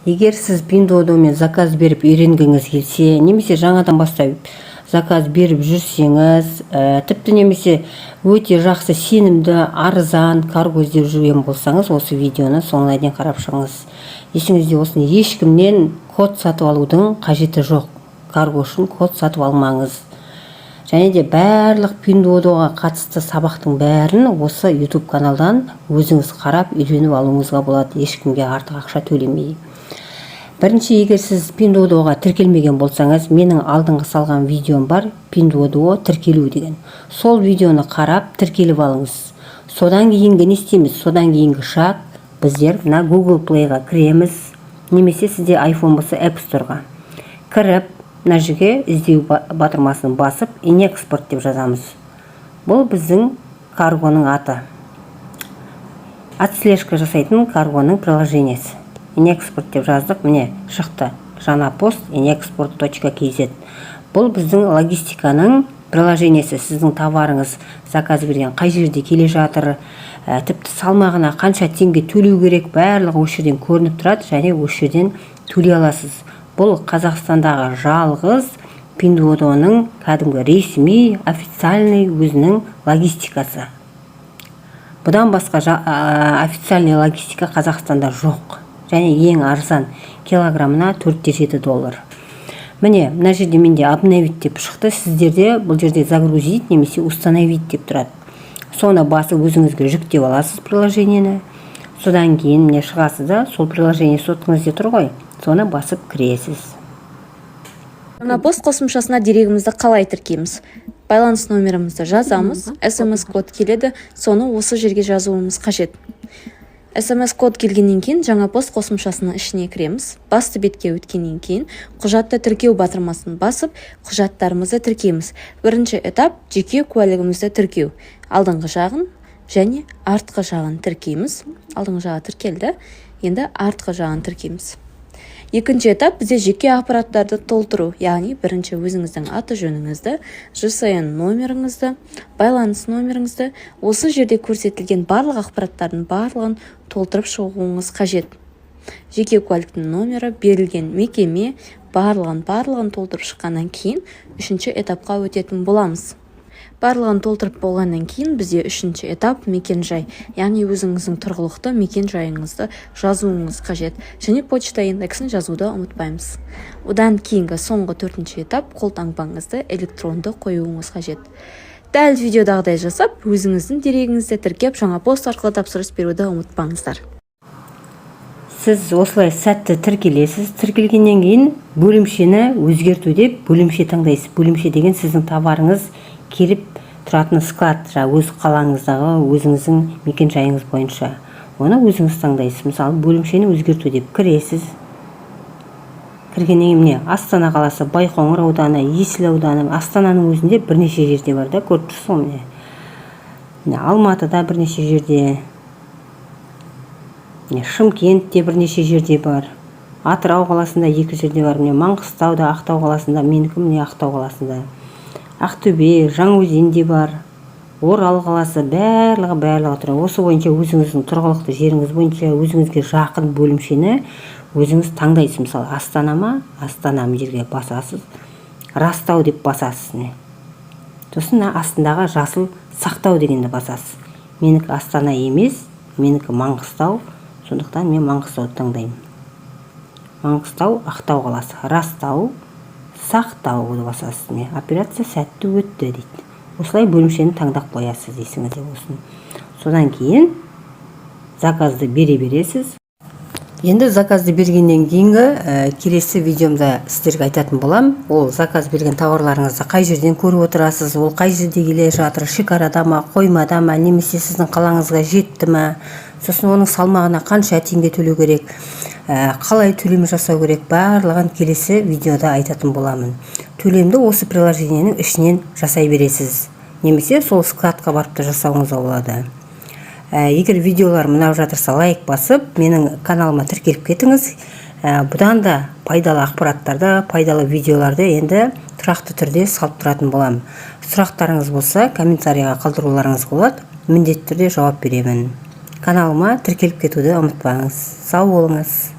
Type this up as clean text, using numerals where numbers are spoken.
Егер сіз Pinduoduoмен заказ беріп үйренгіңіз келсе, немесе жаңадан бастап заказ беріп жүрсеңіз, тіпті немесе өте жақсы сенімді, арзан карго іздеп жүрген болсаңыз, осы видеоны соңына дейін қарап шығыңыз. Есіңізде болсын, ешкімнен код сатып алудың қажеті жоқ. Карго үшін код сатып алмаңыз. Және де барлық Pinduoduoға қатысты сабақтың бәрін осы YouTube каналдан өзіңіз қарап үйреніп алуыңызға болады, ешкімге артық ақша төлемей. Бірінші, егер сіз Pinduoduoға тіркелмеген болсаңыз, менің алдыңғы салған видеом бар, Pinduoduo тіркелу деген. Сол видеоны қарап тіркеліп алыңыз. Содан кейінгі не істейміз? Содан кейінгі шаг, біздер мына Google Play-ға кіреміз, немесе сізде iPhone болса App Store-ға кіріп, мына жерге іздеу батырмасын басып, Inexport деп жазамыз. Бұл біздің каргоның аты. Отслежка жасайтын каргоның приложениесі. Inexport деп жаздық, міне шықты. Жаңа пост inexport.kz. Бұл біздің логистиканың приложениесі. Сіздің товарыңыз заказ берген қай жерде келе жатыр, тіпті салмағына қанша теңге төлеу керек, барлығы осы жерден көрініп тұрады, және осы жерден төлей аласыз. Бұл Қазақстандағы жалғыз Pinduoduoның кәдімгі ресми, официальный өзінің логистикасы. Бұдан басқа официальный логистика Қазақстанда жоқ. Және ең арзан килограммына $4-7. Міне, мына жерде менде обновить деп шықты. Сіздерде бұл жерде загрузить немесе установить деп тұрады. Соны басып өзіңізге жүктеп аласыз приложениені. Содан кейін міне шығасыз да, сол приложение сотыңызде тұр ғой, соны басып кіресіз. Жаңа пост қосымшасына дерегімізді қалай тіркейміз? Байланыс номерімізді жазамыз, SMS-код келеді, соны осы жерге жазуымыз қажет. SMS-код келгеннен кейін жаңа пост қосымшасының ішіне кіреміз. Басты бетке өткеннен кейін құжатты тіркеу батырмасын басып, құжаттарымызды тіркейміз. Бірінші этап жеке куәлігімізді тіркеу. Алдыңғы жағын және артқы жағын тіркейміз. Алдыңғы жағы тіркелді, енді артқы жағын тіркейміз. Екінші этап бізде жеке ақпараттарды толтыру, яғни бірінші өзіңіздің аты жөніңізді, ЖСН номеріңізді, байланыс номеріңізді, осы жерде көрсетілген барлық ақпараттардың барлығын толтырып шығуыңыз қажет. Жеке куәліктің номері, берілген мекеме, барлығын толтырып шыққаннан кейін үшінші этапқа өтетін боламыз. Барлығын толтырып болғаннан кейін бізде үшінші этап мекен-жай, яғни өзіңіздің тұрғылықты мекен-жайыңызды жазуыңыз қажет, және почта индексін жазуды ұмытпаймыз. Одан кейінгі соңғы төртінші этап қолтаңбаңызды электронды қоюыңыз қажет. Дәл видеодағыдай жасап, өзіңіздің дерегіңізді тіркеп, жаңа пост арқылы тапсырыс беруді ұмытпаңыздар. Сіз осылай сәтті тіркелесіз. Тіркелгеннен кейін бөлімшені өзгерту деп бөлімше таңдайсыз. Бөлімше деген сіздің товарыңыз келіп тұратын склад, өз қалаңыздағы өзіңіздің мекен-жайыңыз бойынша. Оны өзіңіз таңдайсыз. Мысалы, бөлімшені өзгерту деп кіресіз. Кіргеннен кейін міне Астана қаласы, Байқоңыр ауданы, Есіл ауданы, Астананың өзінде бірнеше жерде бар да, көріп тұрсыз ғой міне. Алматыда бірнеше жерде, Шымкентте бірнеше жерде бар. Атырау қаласында 2 жерде бар. Маңғыстауда, Ақтау қаласында, менікі міне Ақтау қаласында. Ақтөбе, Жаңаөзенде бар. Орал қаласы, барлығы тұр. Осы бойынша өзіңіздің тұрғылықты жеріңіз бойынша өзіңізге жақын бөлімшені өзіңіз таңдайсыз. Мысалы, Астана ма? Астана жерге басасыз. Растау деп басасыз. Сосын астындағы жасыл сақтау дегенді басасыз. Менікі Астана емес, менікі Маңғыстау. Сондықтан мен Маңғыстауды таңдаймын. Маңғыстау, Ақтау қаласы, Растау, сақтауды басасыз. Операция сәтті өтті дейді. Осылай бөлімшені таңдап қоясыз, есіңізде болсын. Содан кейін заказды бере бересіз. Енді заказды бергеннен кейінгі келесі видеомда сіздерге айтатын болам. Ол заказ берген тауарларыңызды қай жерден көріп отырасыз, ол қай жерде келе жатыр, шекарада ма, қоймада ма, немесе сіздің қалаңызға жетті ма, сосын оның салмағына қанша теңге төлеу керек, қалай төлем жасау керек, барлығын келесі видеода айтатын боламын. Төлемді осы приложениенің ішінен жасай бересіз, немесе сол складқа барып та жасауыңызға болады. Егер видеолар мынау жатырса, лайк басып, менің каналыма тіркеліп кетіңіз. Бұдан да пайдалы ақпараттарды, пайдалы видеоларды енді тұрақты түрде салып тұратын болам. Сұрақтарыңыз болса, комментарийға қалдыруларыңыз болады. Міндетті түрде жауап беремін. Каналыма тіркеліп кетуді ұмытпаңыз. Сау болыңыз.